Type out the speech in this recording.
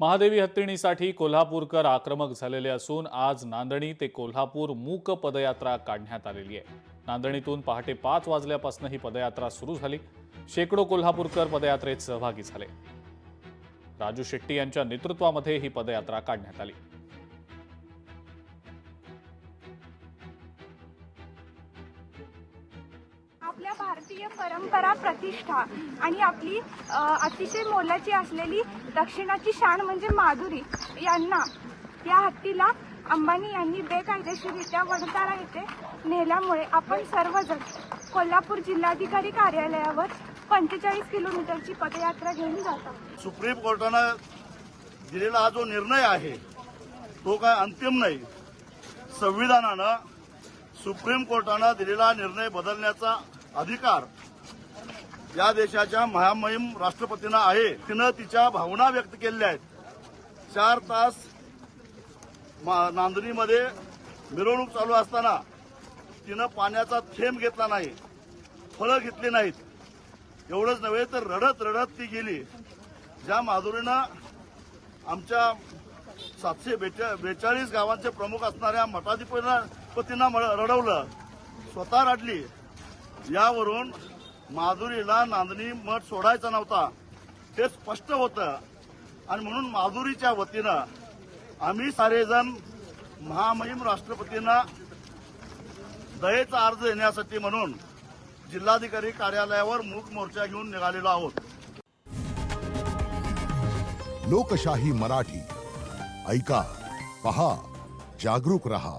महादेवी हत्तीणीसाठी कोल्हापूरकर आक्रमक झालेले असून आज नांदणी ते कोल्हापूर मूक पदयात्रा काढण्यात आलेली आहे। नांदणीतून पहाटे 5 वाजल्यापासून ही पदयात्रा सुरू झाली। शेकडो कोल्हापूरकर पदयात्रेत सहभागी झाले। राजू शेट्टी यांच्या नेतृत्वामध्ये ही पदयात्रा काढण्यात आली। आपल्या भारतीय परंपरा, प्रतिष्ठा आणि आपली अतिशय मोलाची असलेली दक्षिणाची शान म्हणजे माधुरी यांना, या हत्तीला अंबानी यांनी बेकायदेशीररित्या वडताळा येथे नेल्यामुळे आपण सर्वजण कोल्हापूर जिल्हाधिकारी कार्यालयावर 45 किलोमीटरची पदयात्रा घेऊन जातात। सुप्रीम कोर्टाने दिलेला हा जो निर्णय आहे तो काय अंतिम नाही। संविधानानं सुप्रीम कोर्टाने दिलेला निर्णय बदलण्याचा अधिकार या देशाच्या महामहिम राष्ट्रपतींना आहे। तिनं तिच्या भावना व्यक्त केलेल्या आहेत। 4 तास नांदणीमध्ये मिरवणूक चालू असताना तिनं पाण्याचा थेंब घेतला नाही, फळं घेतली नाहीत। एवढंच नव्हे तर रडत रडत ती गेली। ज्या माधुरीनं आमच्या 742 गावांचे प्रमुख असणाऱ्या मठाधिपतींना रडवलं, स्वतः रडली। यावरून माधुरीला नांदणी मठ सोडायचा नव्हता हे स्पष्ट होतं आणि म्हणून माधुरीच्या वतीनं आम्ही सारेजण महामहिम राष्ट्रपतींना दयेचा अर्ज देण्यासाठी म्हणून जिल्हाधिकारी कार्यालयावर मूक मोर्चा घेऊन निघालेलो आहोत। लोकशाही मराठी ऐका, पहा, जागरूक रहा।